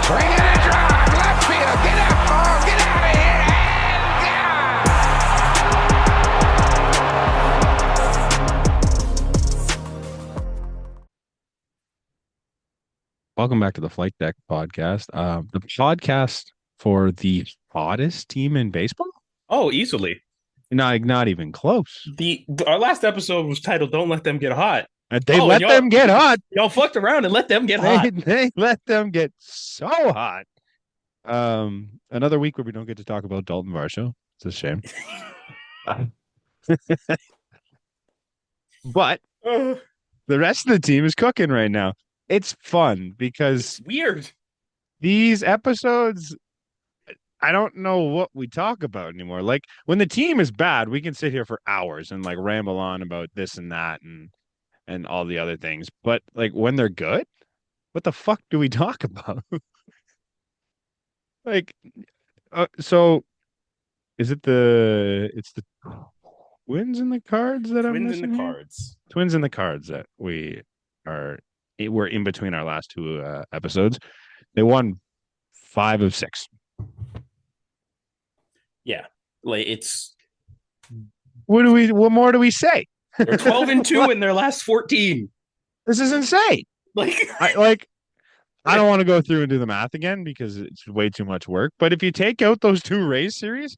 Swing and a drive, left field, get up, oh, get out of here, and Welcome back to the Flight Deck podcast. The podcast for the hottest team in baseball? Oh, easily. Not even close. Our last episode was titled "Don't Let Them Get Hot." They let them get hot. Y'all fucked around and let them get hot. They let them get so hot. Another week where we don't get to talk about Dalton Varsho. It's a shame. But the rest of the team is cooking right now. It's fun because it's weird. These episodes, I don't know what we talk about anymore. Like when the team is bad, we can sit here for hours and like ramble on about this and that and all the other things. But like when they're good, what the fuck do we talk about? Like, so is it it's the Twins in the Cards that I'm missing? Twins in the Cards that we're in between our last two episodes. They won 5 of 6. Yeah, like it's. What more do we say? They're 12-2 in their last 14. This is insane. I don't want to go through and do the math again because it's way too much work. But if you take out those 2 Rays series,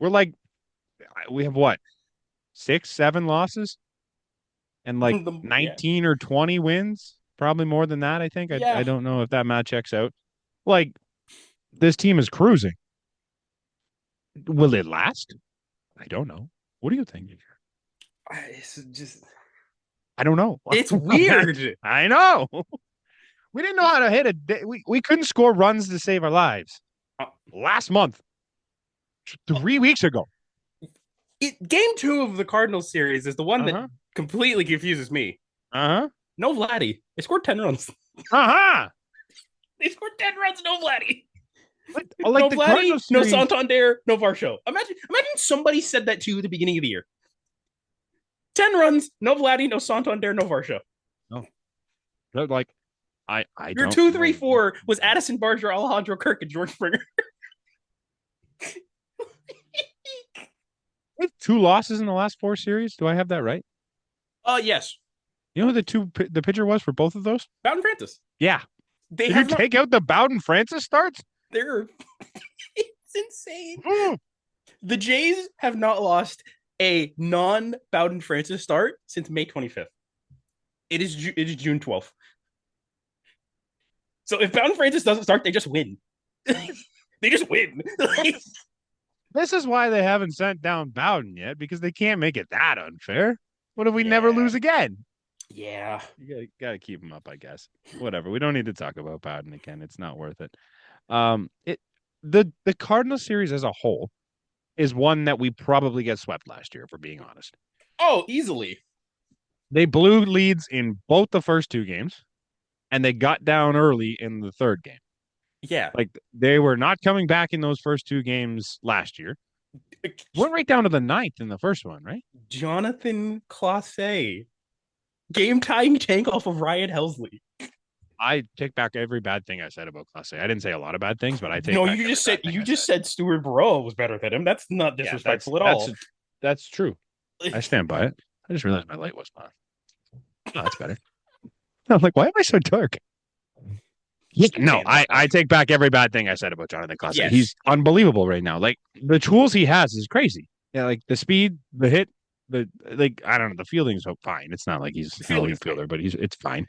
we have what, 6, 7 losses, and like 19 or 20 wins. Probably more than that. I think. Yeah. I don't know if that math checks out. Like this team is cruising. Will it last? I don't know. What do you think? It's just. I don't know. It's weird. I know. We didn't know how to hit we couldn't score runs to save our lives. Last month. 3 weeks ago. Game 2 of the Cardinals series is the one that completely confuses me. No Vladdy. They scored 10 runs. They scored 10 runs, no Vladdy. Like no Vladdy, no Santander, no Varsho. Imagine somebody said that to you at the beginning of the year. 10 runs, no Vladdy, no Santander, no Varsho. No. Like, I Your 2, 3, 4 was Addison Barger, Alejandro Kirk, and George Springer. 2 losses in the last 4 series. Do I have that right? Yes. You know who the pitcher was for both of those? Bowden Francis. Yeah. Did you take out the Bowden Francis starts? It's insane. The Jays have not lost a non-Bowden Francis start since May 25th. It is June 12th. So if Bowden Francis doesn't start, they just win. They just win. This is why they haven't sent down Bowden yet, because they can't make it that unfair. What if we never lose again? Yeah. You gotta keep him up, I guess. Whatever. We don't need to talk about Bowden again. It's not worth it. The Cardinals series as a whole is one that we probably get swept last year, if we're being honest. Oh, easily. They blew leads in both the first 2 games, and they got down early in the 3rd game. Yeah. Like, they were not coming back in those first 2 games last year. Went right down to the 9th in the first one, right? Jonathan Clase. Game-tying tank off of Ryan Helsley. I take back every bad thing I said about Clase. I didn't say a lot of bad things, but I take No, back you just said Stuart Burrell was better than him. That's not disrespectful at all. That's true. I stand by it. I just realized my light was on. Oh, that's better. I'm like, why am I so dark? No, I take back every bad thing I said about Jonathan Clase. Yes. He's unbelievable right now. Like, the tools he has is crazy. Yeah, like the speed, the hit, I don't know, the fielding's fine. It's not like he's a elite fielder, but it's fine.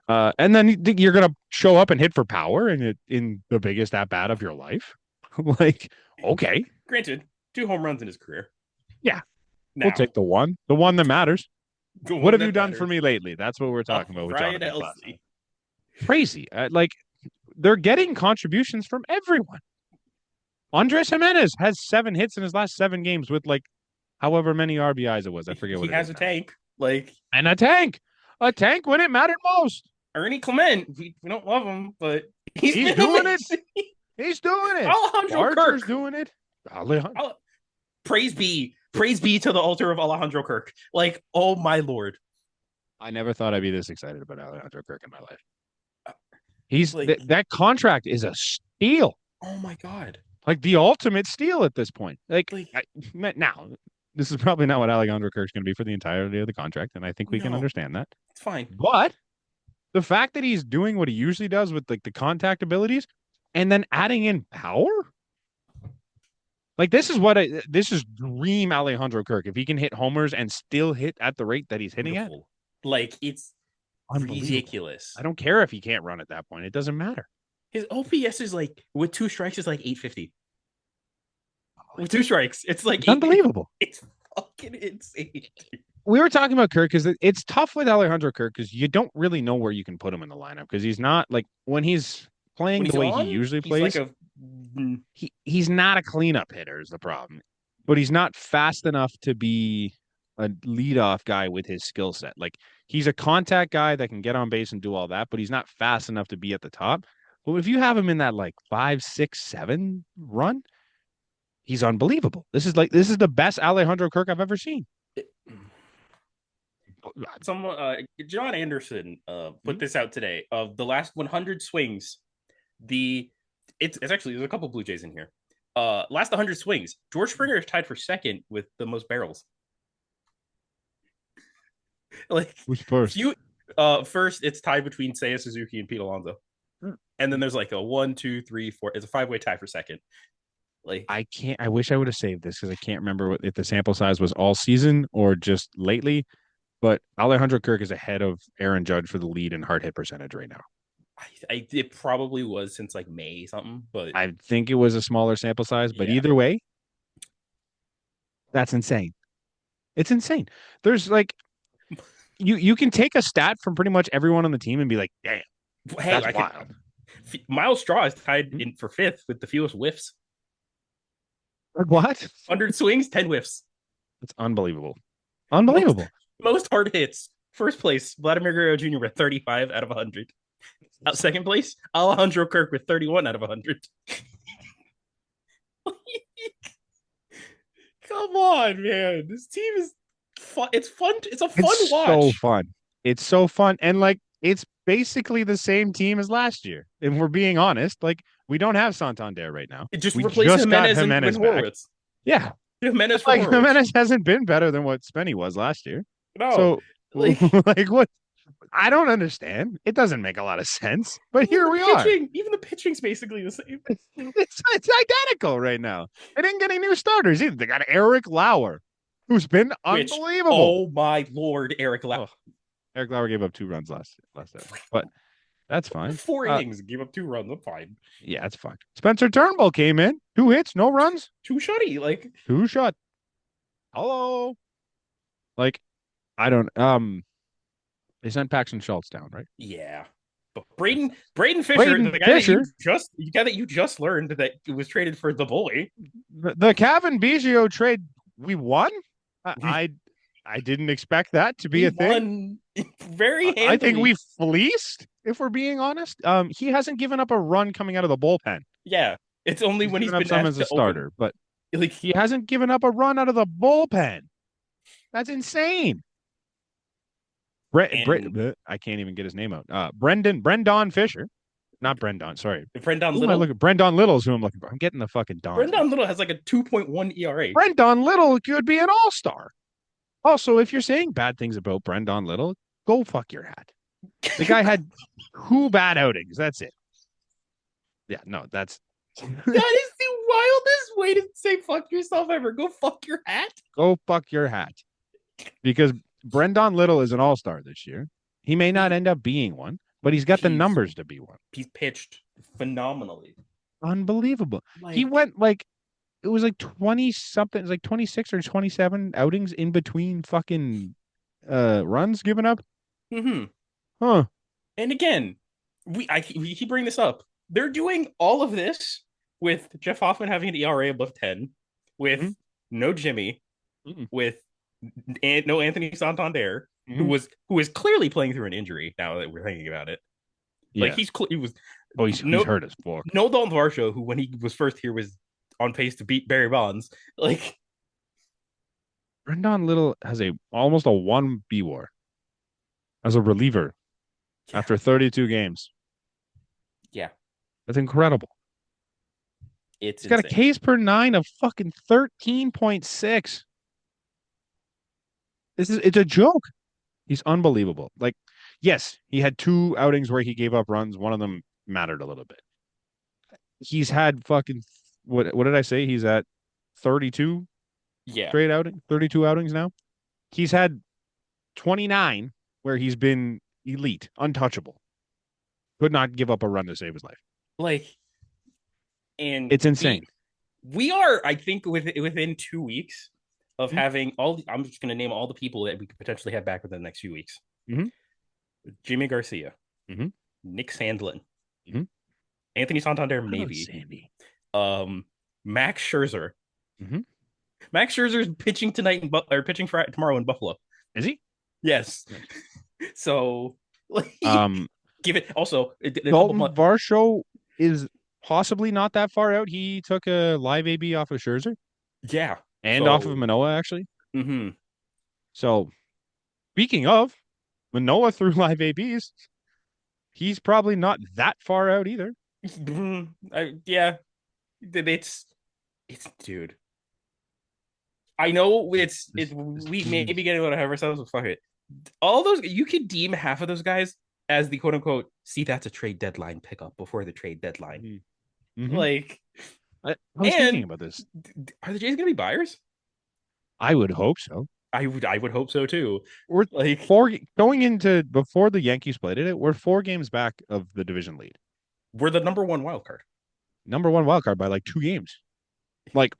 And then you're gonna show up and hit for power in the biggest at bat of your life. Like, okay. Granted, 2 home runs in his career. Yeah, we'll take the one that matters. What have you done for me lately? That's what we're talking about with Jonathan Clase. Crazy. Like, they're getting contributions from everyone. Andres Jimenez has 7 hits in his last 7 games with like however many RBIs it was. I forget what he has a tank. And a tank when it mattered most. Ernie Clement. We don't love him, but he's doing it. He's doing it. Alejandro Kirk doing it. Praise be to the altar of Alejandro Kirk. Like, oh my lord. I never thought I'd be this excited about Alejandro Kirk in my life. He's Like, that contract is a steal. oh my God. Like the ultimate steal at this point. Like, Now, this is probably not what Alejandro Kirk's going to be for the entirety of the contract, and I think we can understand that. It's fine. But the fact that he's doing what he usually does with like the contact abilities and then adding in power, like this is dream Alejandro Kirk. If he can hit homers and still hit at the rate that he's hitting at, like it's ridiculous. I don't care if he can't run at that point. It doesn't matter. His OPS is like with 2 strikes is like 850. With 2 strikes, it's like unbelievable. It's fucking insane. We were talking about Kirk because it's tough with Alejandro Kirk because you don't really know where you can put him in the lineup because he's not like when he's playing the way he usually plays. Like he's not a cleanup hitter is the problem, but he's not fast enough to be a leadoff guy with his skill set. Like he's a contact guy that can get on base and do all that, but he's not fast enough to be at the top. But if you have him in that like 5, 6, 7 run, he's unbelievable. This is the best Alejandro Kirk I've ever seen. John Anderson put this out today. Of the last 100 swings, it's actually there's a couple Blue Jays in here. Last 100 swings, George Springer is tied for second with the most barrels. Like who's first? First it's tied between Seiya Suzuki and Pete Alonso. And then there's like a 1, 2, 3, 4. It's a 5-way tie for second. Like I wish I would have saved this because I can't remember if the sample size was all season or just lately. But Alejandro Kirk is ahead of Aaron Judge for the lead in hard hit percentage right now. It probably was since like May something, but I think it was a smaller sample size. But either way, that's insane. It's insane. There's like you can take a stat from pretty much everyone on the team and be like, damn, that's wild. Miles Straw is tied in for 5th with the fewest whiffs. Like what? 100 swings, 10 whiffs. It's unbelievable. Unbelievable. Most hard hits. First place, Vladimir Guerrero Jr. with 35 out of 100. Second place, Alejandro Kirk with 31 out of 100. Come on, man. This team is fun. It's fun. It's a fun watch. So fun. It's so fun. And like it's basically the same team as last year. If we're being honest, like we don't have Santander right now. It just replaced Jimenez and Horowitz. Yeah. Jimenez hasn't been better than what Spenny was last year. No. So like what? I don't understand. It doesn't make a lot of sense. But here we are. Even the pitching's basically the same. It's identical right now. They didn't get any new starters either. They got Eric Lauer, who's been unbelievable. Oh my Lord, Eric Lauer. Eric Lauer gave up 2 runs last time, but that's fine. 4 innings, gave up 2 runs. I'm fine. Yeah, that's fine. Spencer Turnbull came in, 2 hits, no runs, 2 shutty, like 2 shut. Hello, like I don't. They sent Paxton Schultz down, right? Yeah, but Braden Fisher, the guy that you just learned that was traded for the boy, the Kevin Biggio trade, we won. I didn't expect that to be a thing. Very handily. I think we fleeced, if we're being honest. He hasn't given up a run coming out of the bullpen. Yeah, it's only when he's been asked as a starter, but like he hasn't given up a run out of the bullpen. That's insane. I can't even get his name out. Brendan Fisher, not Brendan. Sorry, Brendan Little. Brendan Little is who I'm looking for. I'm getting the fucking Don. Brendan Little has like a 2.1 ERA. Brendan Little could be an all-star. Also, if you're saying bad things about Brendan Little, go fuck your hat. The guy had 2 bad outings. That's it. Yeah, no, that's that is the wildest way to say fuck yourself ever. Go fuck your hat. Go fuck your hat. Because Brendan Little is an all-star this year. He may not end up being one, but he's got the numbers to be one. He's pitched phenomenally. Unbelievable. He went like it was like 20 something, it was like 26 or 27 outings in between fucking runs given up. Mm-hmm. Huh. And again, we keep bringing this up. They're doing all of this with Jeff Hoffman having an ERA above 10, with no Jimmy, with no Anthony Santander, who is clearly playing through an injury. Now that we're thinking about it, like he's hurt as fuck. No Dalton Varsho, who when he was first here was on pace to beat Barry Bonds. Like Brendan Little has almost a 1 BWAR as a reliever after 32 games. Yeah, That's incredible. it's He's got a insane. Ks per 9 of fucking 13.6. It's a joke. He's unbelievable. Like, yes, he had 2 outings where he gave up runs. One of them mattered a little bit. He's had fucking what did I say? He's at 32 Yeah, straight outing, 32 outings now. He's had 29 where he's been elite, untouchable. Could not give up a run to save his life. like, and It's insane. we are, I think, within 2 weeks of Mhm. having all. I'm just going to name all the people that we could potentially have back within the next few weeks. Mhm. Jimmy Garcia, Mhm. Nick Sandlin, Mhm. Anthony Santander, How about maybe. Sandy? Max Scherzer. Mhm. Max Scherzer's pitching tonight or pitching tomorrow in Buffalo. Is he? Yes. So, like, Um, give it. Also, a couple Dalton months. Varsho is possibly not that far out. He took a live AB off of Scherzer Yeah. and off of So, Manoah, actually. mm-hmm. So, speaking of, Manoah threw live ABs. He's probably not that far out either. Yeah, it's dude. I know it's we may be getting a little ahead of ourselves, but fuck it. All those you could deem half of those guys as the quote unquote see that's a trade deadline pickup before the trade deadline. Mm-hmm. Like, I was thinking about this. Are the Jays gonna be buyers? I would hope so. I would hope so too. We're Like, going into before the Yankees played it. We're 4 games back of the division lead. we're the number one wild card. Number one wild card by like 2 games. Like,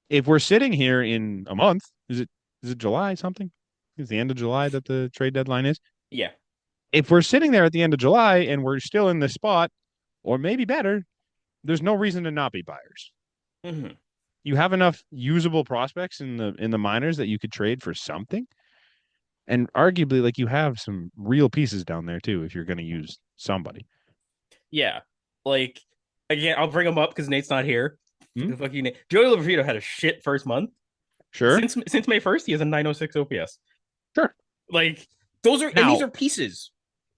if we're sitting here in a month, is it July something? Is the end of July that the trade deadline is? Yeah. If we're sitting there at the end of July and we're still in this spot, or maybe better, there's no reason to not be buyers. Mm-hmm. You have enough usable prospects in the minors that you could trade for something. And arguably, like, you have some real pieces down there too if you're going to use somebody. Yeah. Like, again, I'll bring him up because Nate's not here. Hmm? Fucking Joey Loperfido had a shit first month. Sure. Since May 1st, he has a 906 OPS. Sure. Like, those are Now, and these are pieces.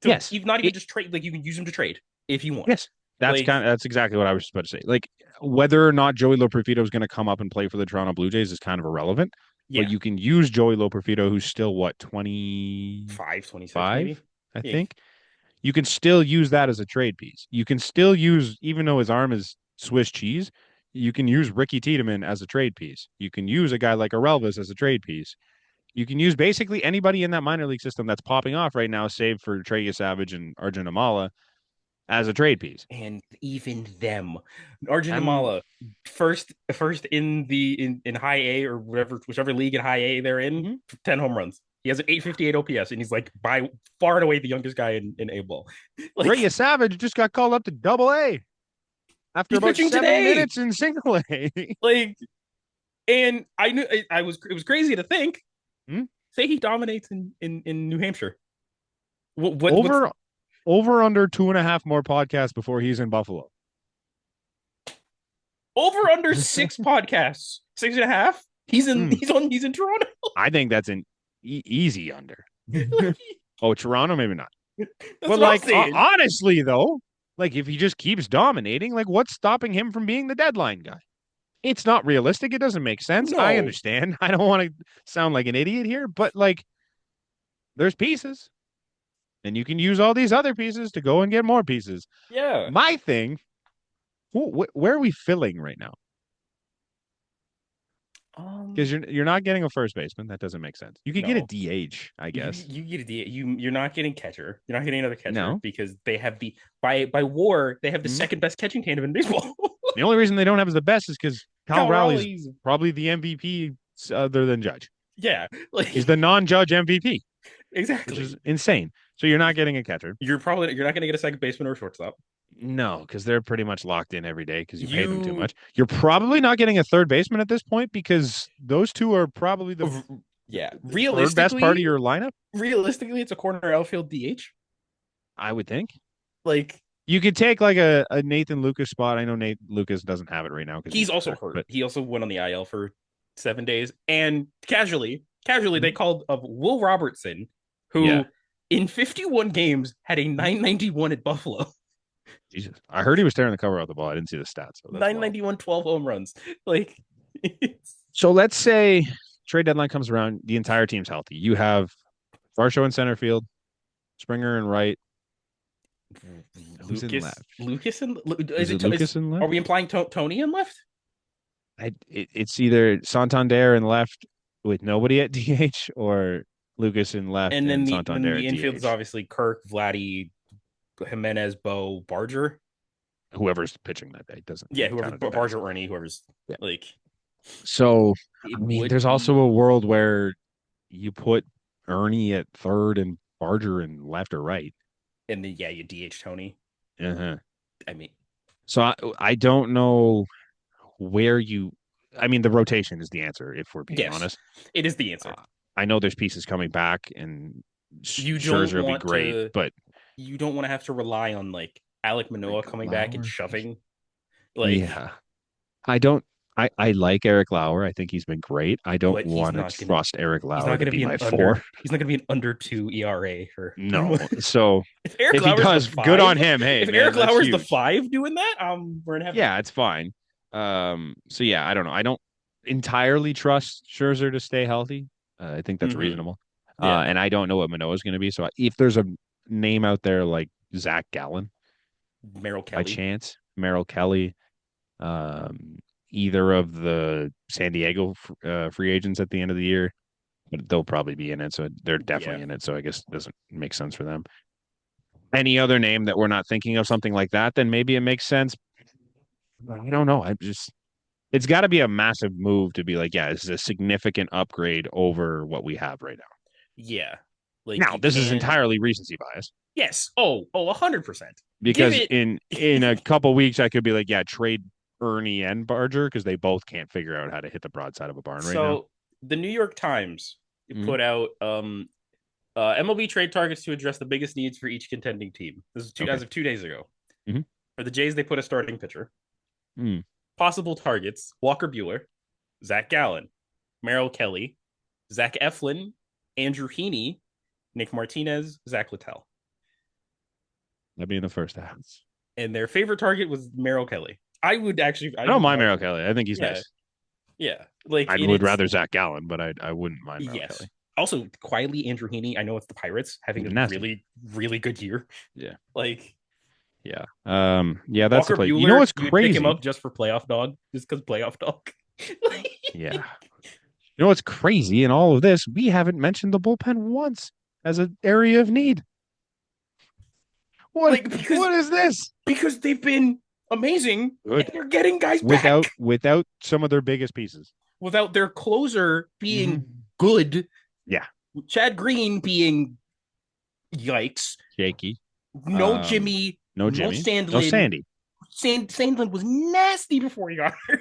So yes, you've not even just trade, like, you can use them to trade if you want. yes, Like, that's exactly what I was about to say. Like, whether or not Joey Loperfido is going to come up and play for the Toronto Blue Jays is kind of irrelevant. yeah, But you can use Joey Loperfido, who's still what, 25, 26 maybe. I Yeah. think. You can still use that as a trade piece. You can still use, even though his arm is Swiss cheese, you can use Ricky Tiedemann as a trade piece. You can use a guy like Arelvis as a trade piece. You can use basically anybody in that minor league system that's popping off right now, save for Trey Yesavage and Arjun Amala, as a trade piece. And even them, Arjun I'm Amala, first in high A or whichever league in high A they're in, 10 home runs. He has an 858 OPS, and he's like by far and away the youngest guy in A ball. Like, Trey Yesavage just got called up to Double A after he's about pitching 7 minutes in Single A. like, and I knew it was crazy to think. Say he dominates in New Hampshire. Over under 2.5 more podcasts before he's in Buffalo. Over under 6 podcasts, 6.5. He's in Toronto. I think that's an easy under. Oh, Toronto, maybe not. But like, honestly, though, like, if he just keeps dominating, like, what's stopping him from being the deadline guy? It's not realistic. It doesn't make sense. No. I understand. I don't want to sound like an idiot here, but like, there's pieces, and you can use all these other pieces to go and get more pieces. Yeah. My thing, where are we filling right now? Because you're not getting a first baseman. That doesn't make sense. You could get a DH, I guess. You get a DH. You're not getting catcher. You're not getting another catcher. No. Because they have by WAR, they have the second best catching tandem in baseball. The only reason they don't have as the best is because Cal Raleigh's probably the MVP other than Judge. Yeah. Like, he's the non-Judge MVP. Exactly. Which is insane. So you're not getting a catcher. You're not going to get a second baseman or a shortstop. No, because they're pretty much locked in every day because you pay them too much. You're probably not getting a third baseman at this point because those two are probably the third best part of your lineup. Realistically, it's a corner outfield DH. I would think. Like, you could take like a Nathan Lucas spot. I know Nate Lucas doesn't have it right now because he's also hurt. But he also went on the IL for 7 days. And casually, they called of Will Robertson, who in 51 games had a 991 at Buffalo. Jesus. I heard he was tearing the cover off the ball. I didn't see the stats. So 991, 12 home runs. Like, so let's say trade deadline comes around. The entire team's healthy. You have Varsho in center field, Springer in right. Who's in left? Lucas and Is it Lucas in left? Are we implying Tony in left? It's either Santander in left with nobody at DH or Lucas in left and then Santander the at infield DH. is obviously Kirk, Vladdy, Jimenez, Bo, Barger. Whoever's pitching that day doesn't. Yeah, whoever Barger or Ernie, whoever's like. So I mean, there's also a world where you put Ernie at third and Barger in left or right, and then you DH Tony. Uh-huh. I mean, so I don't know where you. I mean, the rotation is the answer. If we're being honest, it is the answer. I know there's pieces coming back, and Scherzer will be great, but you don't want to have to rely on like Alec Manoah coming back and shoving. Like, yeah, I don't. I like Eric Lauer. I think he's been great. I don't want to trust Eric Lauer to be my 4. He's not going to be an under 2 ERA for no. So if he does, good on him. Hey, if Eric Lauer's the 5 doing that, we're in heaven. Yeah, it's fine. So yeah, I don't know. I don't entirely trust Scherzer to stay healthy. I think that's reasonable. Yeah. And I don't know what Manoah is going to be. So if there's a name out there like Zach Gallen, Merrill Kelly, by chance, Merrill Kelly, either of the San Diego free agents at the end of the year, but they'll probably be in it. So they're definitely in it. So I guess it doesn't make sense for them. Any other name that we're not thinking of, something like that, then maybe it makes sense. I don't know. It's got to be a massive move to be like, yeah, this is a significant upgrade over what we have right now. Yeah. Like now, this is entirely recency bias. Yes. Oh, 100%. Because in a couple weeks, I could be like, yeah, trade Ernie and Barger because they both can't figure out how to hit the broadside of a barn right now. So the New York Times put out MLB trade targets to address the biggest needs for each contending team. This is as of 2 days ago. For the Jays, they put a starting pitcher. Possible targets: Walker Buehler, Zach Gallen, Merrill Kelly, Zach Eflin, Andrew Heaney, Nick Martinez, Zach Littell. That'd be in the first half. And their favorite target was Merrill Kelly. I don't mind Merrill Kelly. I think he's nice. Yeah. Like I would rather Zach Gallen, but I wouldn't mind Merrill Kelly. Also, quietly, Andrew Heaney, I know it's the Pirates having a really, really good year. Yeah. Like, yeah. Yeah, that's Walker the play. Buehler, you know what's crazy? Pick him up just for playoff dog, just because playoff dog. Yeah. You know what's crazy in all of this? We haven't mentioned the bullpen once as an area of need. What is this? Because they've been amazing. And they're getting guys back without some of their biggest pieces. Without their closer being good. Yeah. Chad Green being yikes. Shaky. No Jimmy. No Jimmy. No Sandlin. No Sandy. Sandlin was nasty before he got hurt.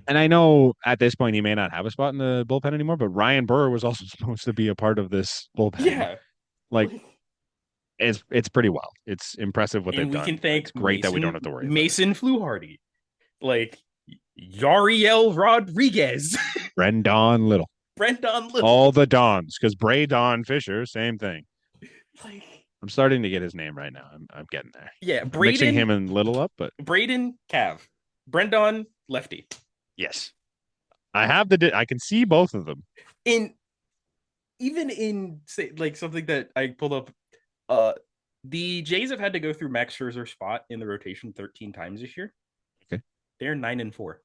And I know at this point he may not have a spot in the bullpen anymore, but Ryan Burr was also supposed to be a part of this bullpen. Yeah. Like it's pretty wild. It's impressive what they've done. Can thank it's great that we don't have to worry Mason Fluharty. Like Yariel Rodriguez. Brendan Little. All the Dons, because Bray Don Fisher, same thing. Like I'm starting to get his name right now. I'm getting there. Yeah, mixing him and Little up, but Braden Cav. Brendan lefty. Yes. I can see both of them. Even in say like something that I pulled up, the Jays have had to go through Max Scherzer's spot in the rotation 13 times this year. Okay. They're 9-4.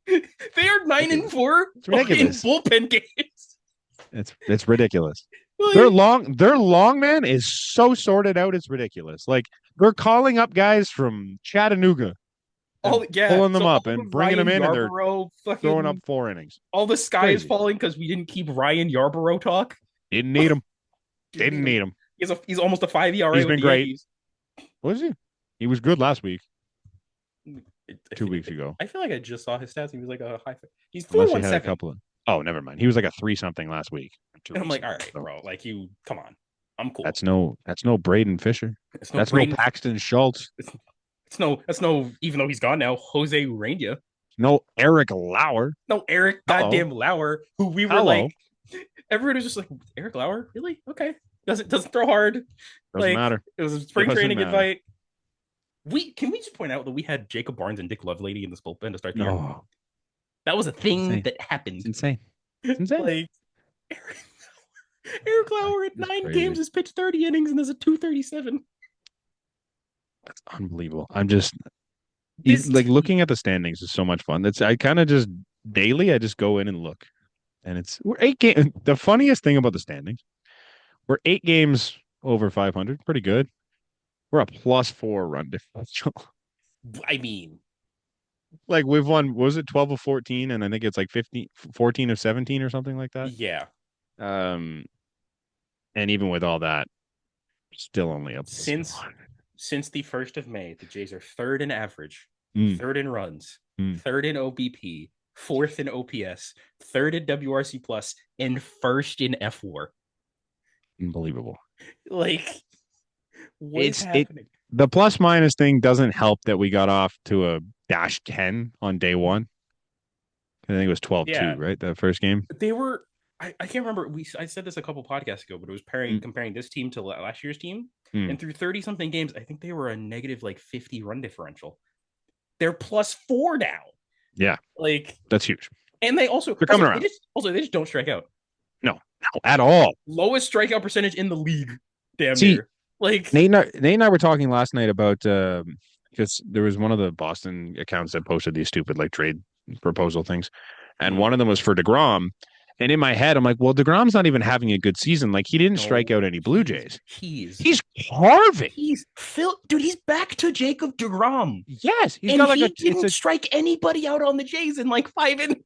They are 9-4 it's ridiculous. in bullpen games. It's ridiculous. Their long man is so sorted out. It's ridiculous. Like they're calling up guys from Chattanooga, pulling them up and bringing them in, and they're throwing up 4 innings. All the sky is falling because we didn't keep Ryan Yarborough talk. Didn't need him. Didn't need him. He's almost a 5 ERA. He's been great. Was he? He was good last week. 2 weeks ago. I feel like I just saw his stats. He was like a high. He's 4.17. Oh, never mind. He was like a 3-something last week. And I'm like, all right, bro. Like come on. I'm cool. That's no Braden Fisher. That's no Paxton Schultz. It's no. Even though he's gone now, Jose Urania. No Eric Lauer. No Eric goddamn Lauer. Who we were like, everyone was just like, Eric Lauer, really? Okay. Doesn't throw hard. Doesn't matter. It was a spring Doesn't training matter. invite. Can we just point out that we had Jacob Barnes and Dick Lovelady in this bullpen to start the year? No, That was a thing that happened. it's insane. It's insane. Like Eric Lauer at 9 games has pitched 30 innings and there's a 237. That's unbelievable. I'm just like looking at the standings is so much fun. I kind of just daily I just go in and look, and we're 8 games. The funniest thing about the standings, we're 8 games over 500. Pretty good. We're a +4 run differential. I mean, like we've won, was it 12 of 14, and I think it's like 14 of 17 or something like that. Yeah. And even with all that, still only up since the 1st of May, the Jays are 3rd in average, 3rd in runs, 3rd in OBP, 4th in OPS, 3rd in WRC plus, and 1st in FWAR. Unbelievable. Like, what's happening? The plus minus thing doesn't help that we got off to a -10 on day one. I think it was 12-2, right? That first game. They were, I can't remember. I said this a couple podcasts ago, but it was comparing this team to last year's team. And through 30-something games, I think they were a negative 50 run differential. They're +4 now. Yeah. Like, that's huge. And they're coming around. They just don't strike out. No, at all. Lowest strikeout percentage in the league. Damn near. Like, Nate and I were talking last night about because there was one of the Boston accounts that posted these stupid trade proposal things, and one of them was for DeGrom. And in my head, I'm like, well, DeGrom's not even having a good season. Like, he didn't strike out any Blue Jays. He's carving. He's back to Jacob DeGrom. Yes, he didn't strike anybody out on the Jays in 5 innings.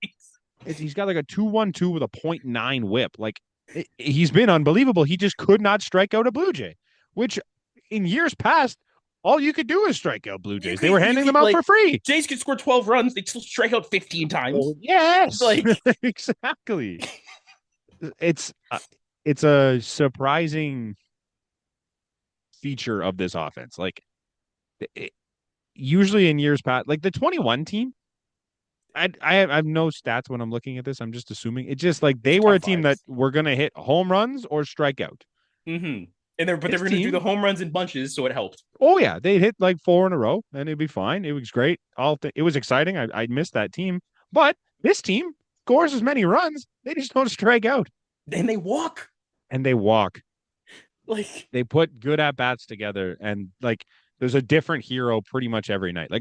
He's got a 2.12 with a .9 whip. Like, he's been unbelievable. He just could not strike out a Blue Jay, which in years past, all you could do is strike out Blue Jays. They were handing them out for free. Jays could score 12 runs. They'd still strike out 15 times. Oh, yes. Exactly. It's a surprising feature of this offense. Usually in years past, the 21 team, I have no stats when I'm looking at this. I'm just assuming it's just they were a team that were going to hit home runs or strike out. Mm-hmm. They were going to do the home runs in bunches, so it helped. Oh yeah, they'd hit 4 in a row, and it'd be fine. It was great. It was exciting. I missed that team, but this team scores as many runs. They just don't strike out, and they walk. They put good at bats together, and there's a different hero pretty much every night.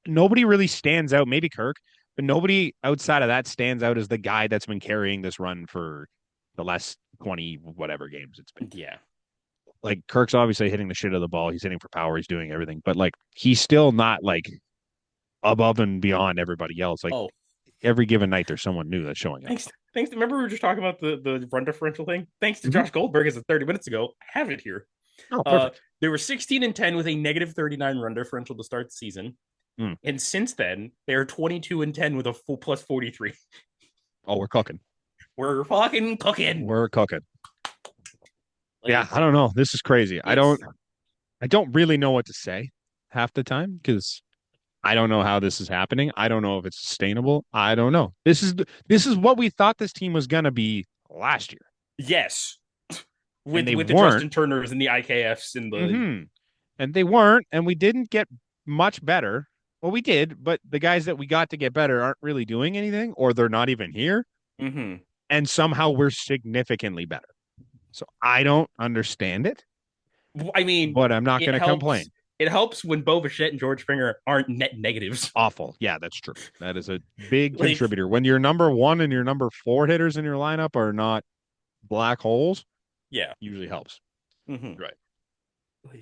Nobody really stands out. Maybe Kirk, but nobody outside of that stands out as the guy that's been carrying this run for the last 20 whatever games it's been. Yeah. Kirk's obviously hitting the shit out of the ball. He's hitting for power. He's doing everything. But he's still not above and beyond everybody else. Every given night there's someone new that's showing up. Thanks. Remember we were just talking about the run differential thing? Thanks to Josh Goldberg as of 30 minutes ago. I have it here. Oh, perfect. They were 16-10 with a -39 run differential to start the season. And since then, they are 22-10 with a full +43. Oh, we're cooking. We're fucking cooking. We're cooking. Yeah, I don't know. This is crazy. I don't really know what to say half the time because I don't know how this is happening. I don't know if it's sustainable. I don't know. This is what we thought this team was gonna be last year. Yes, with the Justin Turners and the IKFs and the and they weren't, and we didn't get much better. Well, we did, but the guys that we got to get better aren't really doing anything, or they're not even here. And somehow we're significantly better. So I don't understand it. I mean, but I'm not going to complain. It helps when Bo Bichette and George Springer aren't net negatives. Awful. Yeah, that's true. That is a big contributor. When your number 1 and your number 4 hitters in your lineup are not black holes, usually helps. Right.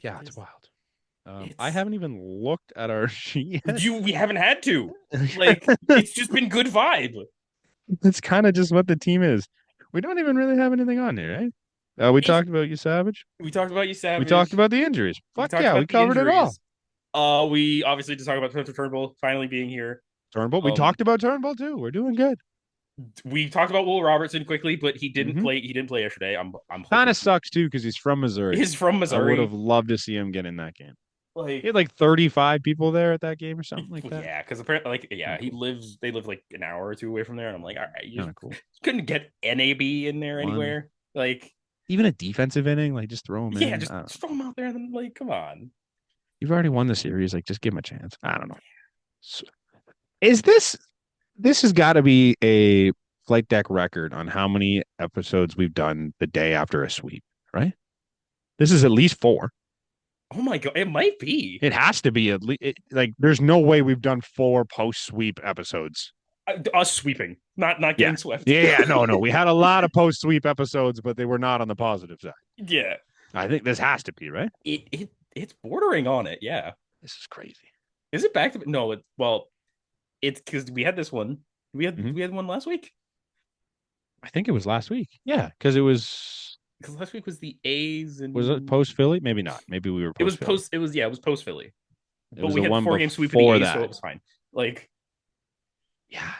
Yeah, it's wild. I haven't even looked at our sheet yet. We haven't had to. It's just been good vibe. That's kind of just what the team is. We don't even really have anything on here, right? We talked about Yesavage. We talked about Yesavage. We talked about the injuries. Fuck yeah, we covered it all. We obviously just talked about Spencer Turnbull finally being here. Turnbull. We talked about Turnbull too. We're doing good. We talked about Will Robertson quickly, but he didn't play. He didn't play yesterday. I'm kind of sucks too because he's from Missouri. I would have loved to see him get in that game. He had 35 people there at that game or something like that. Yeah, because apparently, they live an hour or two away from there, and I'm like, all right, you couldn't get NAB in there anywhere. even a defensive inning, like just throw him in. Yeah, just throw him out there and then, like, come on. You've already won the series. Like, just give him a chance. I don't know. So, is this has got to be a flight deck record on how many episodes we've done the day after a sweep, right? This is at least 4. Oh my God, it might be. It has to be at least like there's no way we've done 4 post sweep episodes. Us sweeping, not getting swept. Yeah, no. We had a lot of post sweep episodes, but they were not on the positive side. Yeah. I think this has to be, right? It's bordering on it, yeah. This is crazy. Is it back to no, it's because we had this one. We had one last week. I think it was last week. Yeah, because it was last week was the A's and was it post Philly? Maybe not. Maybe we were post. It was post Philly. But we had 4-game sweep in the the A's, that. so it was fine. Like, yeah,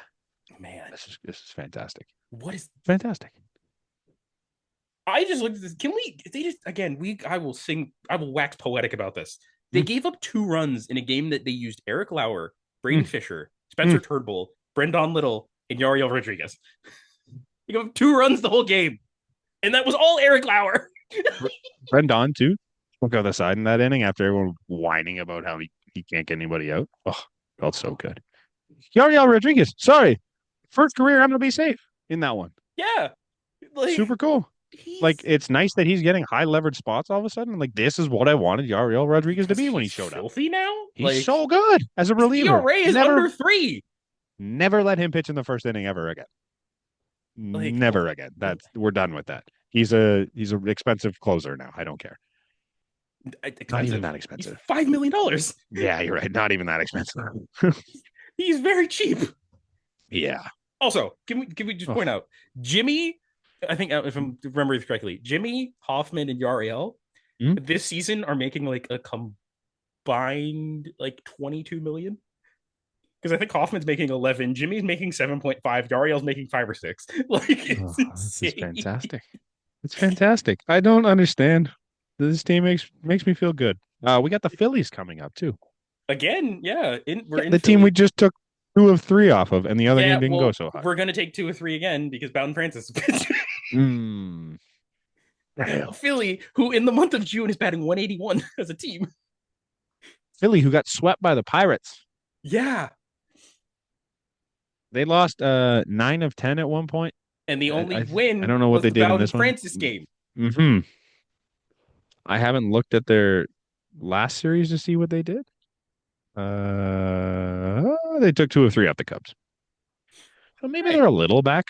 man, this is fantastic. What is fantastic? I just looked at this. Can we? They just again. I will wax poetic about this. They gave up 2 runs in a game that they used Eric Lauer, Braden Fisher, Spencer Turnbull, Brendan Little, and Yariel Rodriguez. They gave up 2 runs the whole game, and that was all Eric Lauer. Brendan too. We'll go the side in that inning after everyone whining about how he can't get anybody out. Oh, felt so good. Yariel Rodriguez. Sorry, first career MLB save in that one. Yeah, like, super cool. Like, it's nice that he's getting high leverage spots all of a sudden. Like, this is what I wanted Yariel Rodriguez to be when he showed up. Filthy now. He's so good as a reliever. ERA is under 3. Never let him pitch in the first inning ever again. Never again. We're done with that. He's an expensive closer now. I don't care. Not even that expensive. He's $5 million. Yeah, you're right. Not even that expensive. He's very cheap. Yeah. Also, can we just point out Jimmy? I think if I'm remembering correctly, Jimmy, Hoffman, and Yariel this season are making like a combined like 22 million. Because I think Hoffman's making 11, Jimmy's making 7.5, Yariel's making 5 or 6. Like, it's insane. It's fantastic. It's fantastic. I don't understand. This team makes me feel good. We got the Phillies coming up too. Again, yeah. We're in the team we just took 2 of 3 off of, and the other game didn't go so high. We're gonna take 2 of 3 again because Bowden Francis. Philly, who in the month of June is batting 181 as a team. Philly, who got swept by the Pirates. Yeah. They lost 9 of 10 at one point. And the only win I don't know what they did in this Francis game. I haven't looked at their last series to see what they did. They took 2 of 3 off the Cubs. So maybe they're a little back.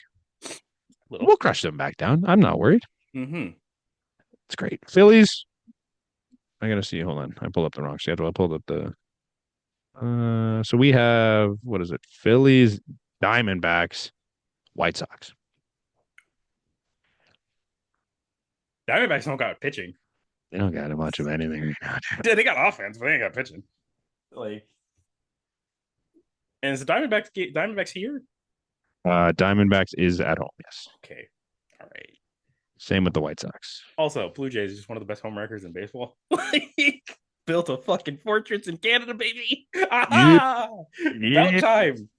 We'll crush them back down. I'm not worried. It's great. Phillies. I gotta see. Hold on. I pulled up the wrong schedule. I pulled up the. So we have, what is it? Phillies, Diamondbacks, White Sox. Diamondbacks don't got pitching. They don't got much of anything right now. They got offense, but they ain't got pitching. Like, and is the Diamondbacks here? Diamondbacks is at home. Yes. Okay. All right. Same with the White Sox. Also, Blue Jays is just one of the best home records in baseball. Built a fucking fortress in Canada, baby. Aha! Yep. About time.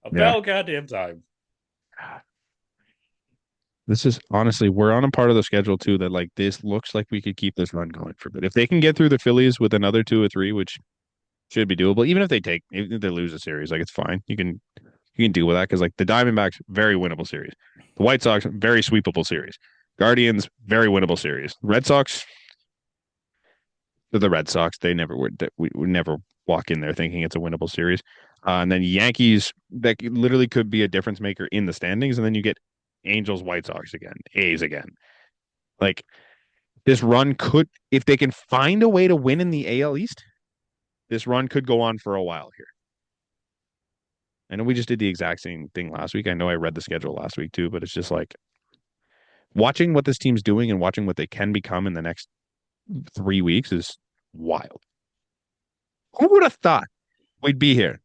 About goddamn time. This is honestly, we're on a part of the schedule too that like this looks like we could keep this run going for a bit. If they can get through the Phillies with another 2 or 3, which should be doable, even if they lose a series, like it's fine. You can deal with that because like the Diamondbacks, very winnable series. The White Sox, very sweepable series. Guardians, very winnable series. Red Sox, the Red Sox, they never would. We would never walk in there thinking it's a winnable series. And then Yankees, that literally could be a difference maker in the standings. And then you get Angels, White Sox again, A's again. Like this run could, if they can find a way to win in the AL East, this run could go on for a while here. I know we just did the exact same thing last week. I know I read the schedule last week too, but it's just like watching what this team's doing and watching what they can become in the next 3 weeks is wild. Who would have thought we'd be here?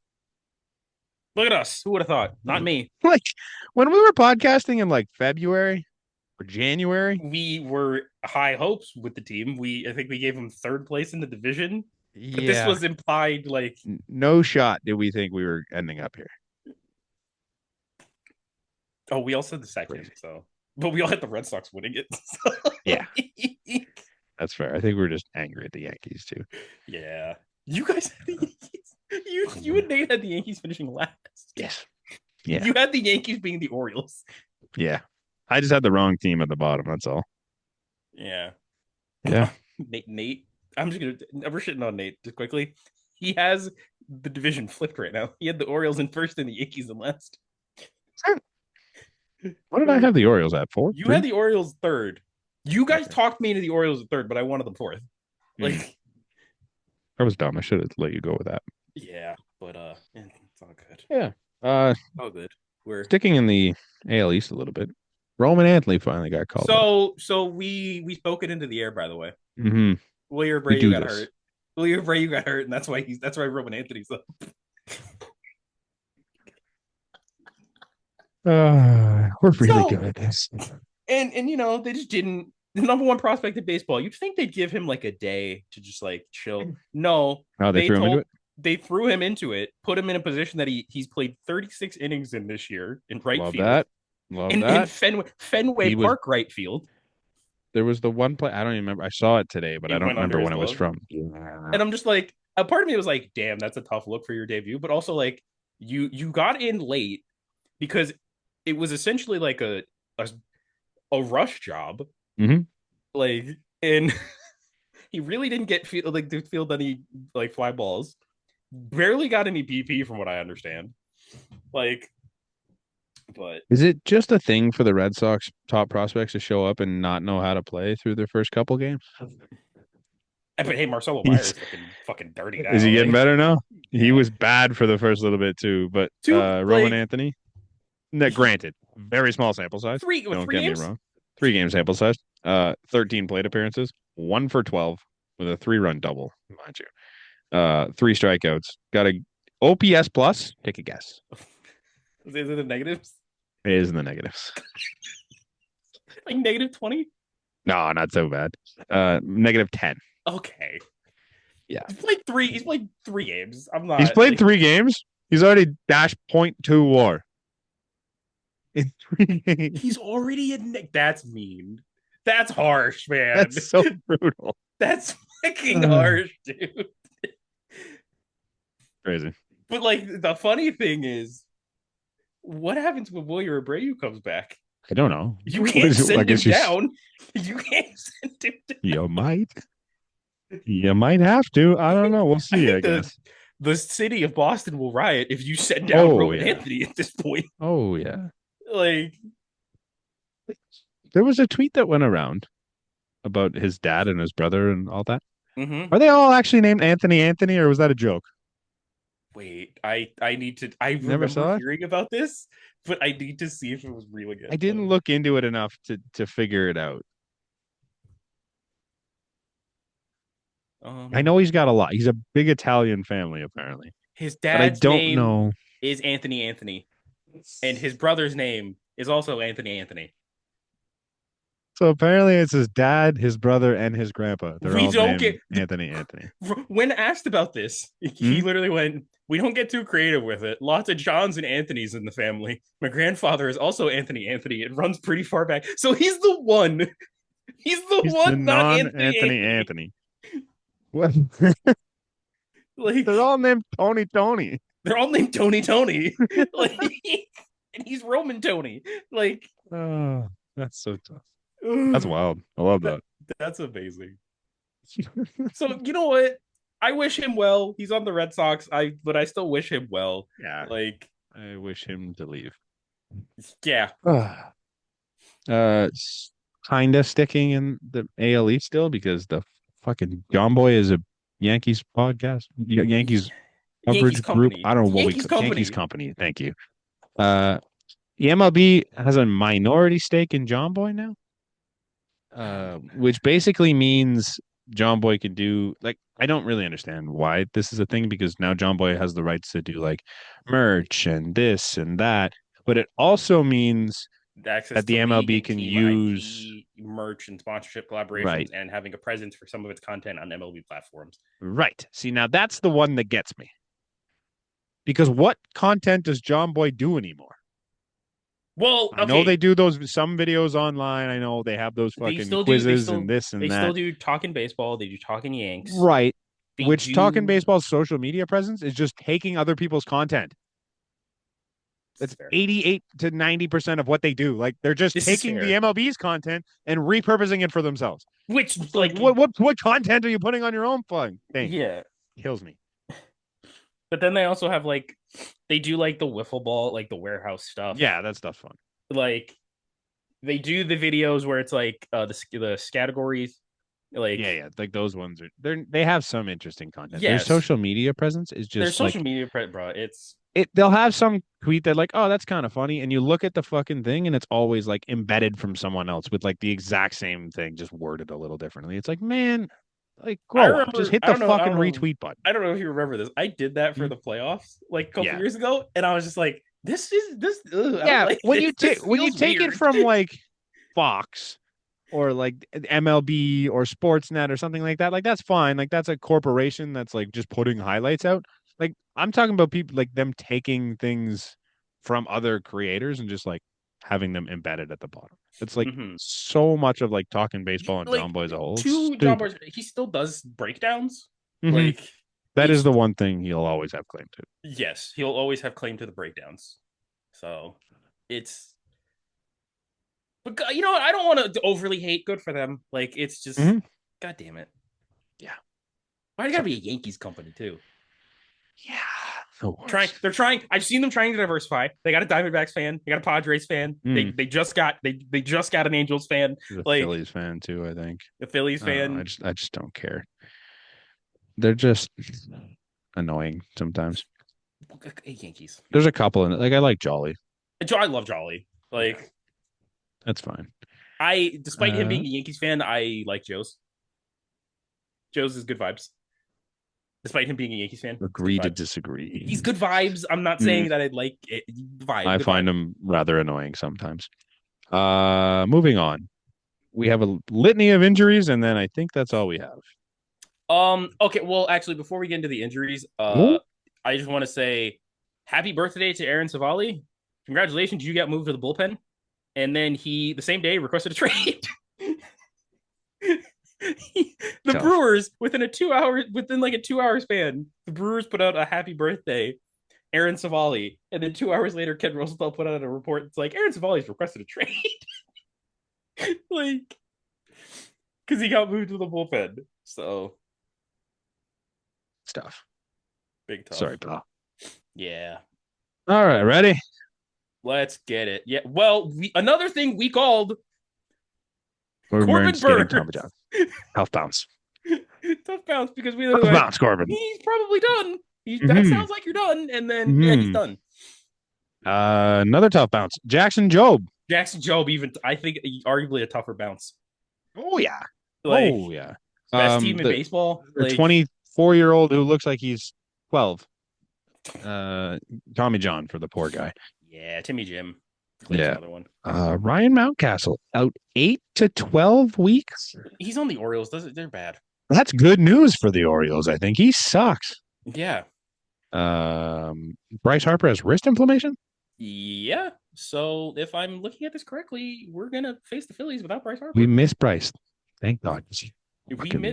Look at us. Who would have thought? Not me. Like when we were podcasting in like February or January, we were high hopes with the team. I think we gave them 3rd place in the division. But this was implied like no shot did we think we were ending up here. Oh, we also said the second, so But we all had the Red Sox winning it. So. Yeah. That's fair. I think we're just angry at the Yankees too. Yeah. You guys had the Yankees. You and Nate had the Yankees finishing last. Yes. Yeah. You had the Yankees being the Orioles. Yeah. I just had the wrong team at the bottom. That's all. Yeah. Yeah. Nate. I'm just gonna. We're shitting on Nate just quickly. He has the division flipped right now. He had the Orioles in first and the Yankees in last. What did I have the Orioles at? Fourth? You had the Orioles third. You guys talked me into the Orioles at third, but I wanted them fourth. Like, I was dumb. I should have let you go with that. Yeah, but it's all good. Yeah. All good. We're sticking in the AL East a little bit. Roman Anthony finally got called up. So we spoke it into the air, by the way. Mm-hmm. William Abreu got hurt. William Abreu got hurt, and that's why Roman Anthony's up. We're really good at this. And they just didn't. The number one prospect in baseball. You'd think they'd give him like a day to just like chill. No, they threw him into it. They threw him into it, put him in a position that he's played 36 innings in this year in right field. Love that. In Fenway Park right field. There was the one play, I don't even remember. I saw it today, but I don't remember when it was from. And I'm just like, a part of me was like, damn, that's a tough look for your debut. But also like you got in late because it was essentially like a rush job. Mm-hmm. Like, and he really didn't get to field any like fly balls. Barely got any BP from what I understand. Like, but is it just a thing for the Red Sox top prospects to show up and not know how to play through their first couple games? But hey, Marcelo Myers is fucking dirty now. Is he getting better now? He was bad for the first little bit too, but Roman Anthony. Granted, very small sample size. Don't get me wrong. 3 game sample size. 13 plate appearances. 1 for 12 with a 3-run double, mind you. 3 strikeouts. Got a OPS plus. Take a guess. Is it in the negatives? It is in the negatives. Like -20? No, not so bad. -10. Okay. Yeah. He's played 3 games. He's played 3 games. He's already dashed .2 WAR. In 3 games. He's already that's mean. That's harsh, man. That's so brutal. That's fucking harsh, dude. Crazy. But like the funny thing is, what happens when William Abreu comes back? I don't know. You can't send him down. You can't send him down. You might. You might have to. I don't know. We'll see, I guess. The city of Boston will riot if you send down Roman Anthony at this point. Oh, yeah. Like, there was a tweet that went around about his dad and his brother and all that. Mm-hmm. Are they all actually named Anthony, or was that a joke? Wait, I need to. I never saw hearing about this, but I need to see if it was real again. I didn't look into it enough to figure it out. I know he's got a lot. He's a big Italian family, apparently. His dad's name is Anthony, and his brother's name is also Anthony. So apparently it's his dad, his brother, and his grandpa. They're all named Anthony. When asked about this, he literally went, "We don't get too creative with it. Lots of Johns and Anthonys in the family. My grandfather is also Anthony. It runs pretty far back. So he's the one. He's the one, not Anthony. What? Like, they're all named Tony. They're all named Tony. Like, and he's Roman Tony. Like, oh, that's so tough. That's wild. I love that. That's amazing. So you know what? I wish him well. He's on the Red Sox. But I still wish him well. Yeah. Like, I wish him to leave. Yeah. Kinda sticking in the AL East still because the fucking John Boy is a Yankees podcast. Yankees coverage group. I don't know what Yankees company. Thank you. The MLB has a minority stake in John Boy now. Which basically means John Boy can do, like, I don't really understand why this is a thing because now John Boy has the rights to do like merch and this and that, but it also means that the MLB can use merch and sponsorship collaborations, right, and having a presence for some of its content on MLB platforms. Right. See, now that's the one that gets me. Because what content does John Boy do anymore? Well, I know they do some videos online. I know they have those They fucking still do. quizzes and this and They that. still do talking baseball. They do talking Yanks. Right. They Which do. talking baseball's social media presence is just taking other people's content. That's 88 to 90% of what they do. Like they're just taking the MLB's content and repurposing it for themselves. Which like what content are you putting on your own thing? Yeah. Kills me. But then they also have like they do like the wiffle ball, like the warehouse stuff. Yeah, that stuff's fun. Like they do the videos where it's like the categories. Like yeah, like those ones they have some interesting content. Yes. Their social media presence is just their social media, bro. They'll have some tweet that like, oh, that's kind of funny, and you look at the fucking thing, and it's always like embedded from someone else with like the exact same thing, just worded a little differently. It's like, man, like grow up, just hit the fucking retweet button. I don't know if you remember this. I did that for the playoffs like a couple years ago, and I was just like, this is this. Yeah, when you take it from like Fox or like MLB or Sportsnet or something like that, like that's fine. Like that's a corporation that's like just putting highlights out. Like I'm talking about people like them taking things from other creators and just like having them embedded at the bottom. It's like so much of like talking baseball and John Boy as a whole. John Boy, he still does breakdowns. Like that is the one thing he'll always have claim to. Yes, he'll always have claim to the breakdowns. So it's, but you know what? I don't want to overly hate. Good for them. Like it's just, God damn it. Yeah. Why do you gotta be a Yankees company too? Yeah. They're trying. I've seen them trying to diversify. They got a Diamondbacks fan. They got a Padres fan. They just got an Angels fan. Like Phillies fan too, I think. The Phillies fan. I just don't care. They're just annoying sometimes. Yankees. There's a couple in it. Like I like Jolly. I love Jolly. Like that's fine. Despite him being a Yankees fan, I like Joe's. Joe's is good vibes. Despite him being a Yankees fan. Agree to disagree. He's good vibes. I'm not saying that I'd like it. I find him rather annoying sometimes. Moving on. We have a litany of injuries, and then I think that's all we have. Okay, well, actually, before we get into the injuries, I just want to say happy birthday to Aaron Savali. Congratulations, you got moved to the bullpen. And then he, the same day, requested a trade. The Brewers, within like a 2-hour span, the Brewers put out a happy birthday, Aaron Savali. And then 2 hours later, Ken Rosenthal put out a report. It's like, Aaron Savali's requested a trade. Like, because he got moved to the bullpen. So, stuff. Big tough. Sorry, bro. Yeah. All right, ready? Let's get it. Yeah. Well, another thing we called Corbin Burns. Tough bounce. Tough bounce because we tough bounce, Corbin. He's probably done. That sounds like you're done. And then he's done. Another tough bounce. Jackson Jobe. Even I think arguably a tougher bounce. Oh yeah. Best team in baseball. The 24-year-old who looks like he's 12. Tommy John for the poor guy. Yeah, Timmy Jim. Another one. Ryan Mountcastle out 8 to 12 weeks. He's on the Orioles. They're bad. That's good news for the Orioles. I think he sucks. Yeah. Bryce Harper has wrist inflammation. Yeah. So if I'm looking at this correctly, we're gonna face the Phillies without Bryce Harper. We missed Bryce. Thank God.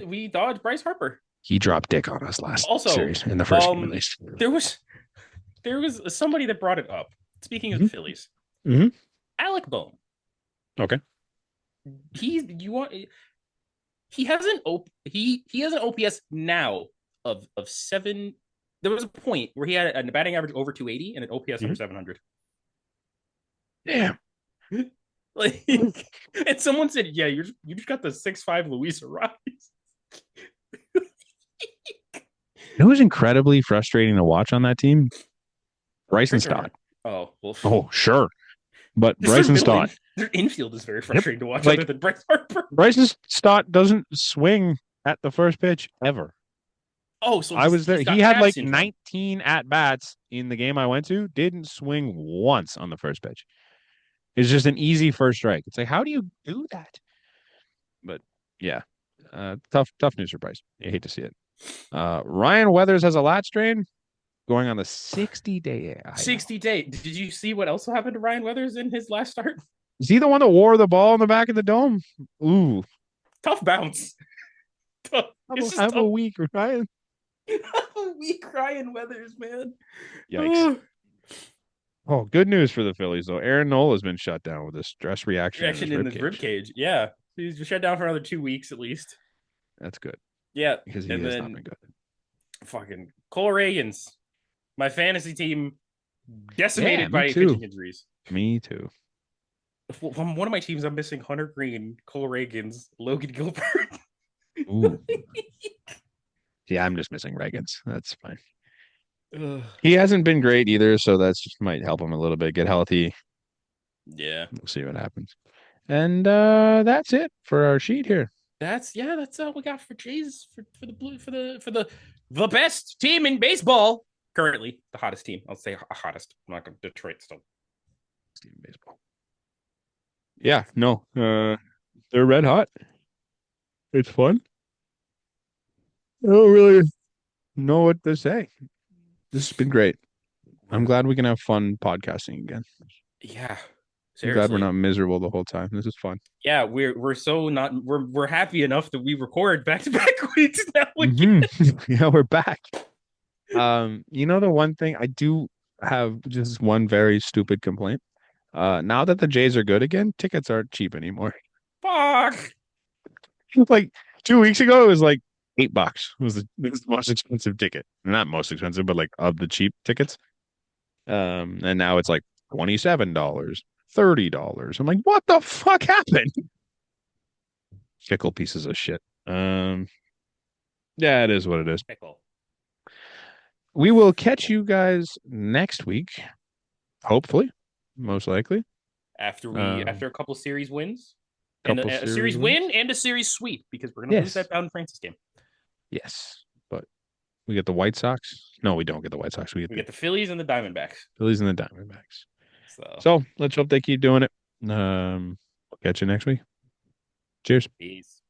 We dodged Bryce Harper. He dropped dick on us last series in the first game, at least. There was somebody that brought it up. Speaking of the Phillies, Alec Bohm. Okay. He has an OPS now of 7. There was a point where he had a batting average over 280 and an OPS over 700. Damn. Like, and someone said, "Yeah, you just got the 6'5" Luis Ariz." It was incredibly frustrating to watch on that team. Bryson Stott. Oh, well. Oh, sure. But Bryson Stott. Their infield is very frustrating to watch other than Bryce Harper. Bryson Stott doesn't swing at the first pitch ever. Oh, so I was there. He had like 19 at-bats in the game I went to. Didn't swing once on the first pitch. It's just an easy first strike. It's like, how do you do that? But yeah, tough news for Bryce. I hate to see it. Ryan Weathers has a lat strain. going on the 60-day IL. 60-day. Did you see what else happened to Ryan Weathers in his last start? Is he the one that wore the ball in the back of the dome? Ooh. Tough bounce. It's just a week, Ryan. A week Ryan Weathers, man. Yikes. Oh, good news for the Phillies, though. Aaron Nola has been shut down with a stress reaction in his rib cage. Yeah. He's shut down for another 2 weeks at least. That's good. Yeah. Because he has not been good. Fucking Cole Reagans. My fantasy team decimated by pitching injuries. Me too. One of my teams, I'm missing Hunter Green, Cole Reagans, Logan Gilbert. Ooh. Yeah, I'm just missing Reagans. That's fine. He hasn't been great either, so that's just might help him a little bit get healthy. Yeah, we'll see what happens. And that's it for our sheet here. That's all we got for Jays for the best team in baseball currently, the hottest team. I'll say hottest. I'm not going to Detroit still. Team in baseball. Yeah, no, they're red hot. It's fun. I don't really know what to say. This has been great. I'm glad we can have fun podcasting again. Yeah. Seriously. I'm glad we're not miserable the whole time. This is fun. Yeah, we're happy enough that we record back-to-back weeks now. Yeah, we're back. The one thing I do have just one very stupid complaint. Now that the Jays are good again, tickets aren't cheap anymore. Fuck. Like 2 weeks ago, it was like $8. It was the most expensive ticket. Not most expensive, but like of the cheap tickets. And now it's like $27, $30. I'm like, what the fuck happened? Fickle pieces of shit. Yeah, it is what it is. Fickle. We will catch you guys next week. Hopefully, most likely. After a couple series wins. And a series win and a series sweep, because we're going to lose that Bowden Francis game. Yes, but we get the White Sox. No, we don't get the White Sox. We get the Phillies and the Diamondbacks. So let's hope they keep doing it. We'll catch you next week. Cheers. Peace.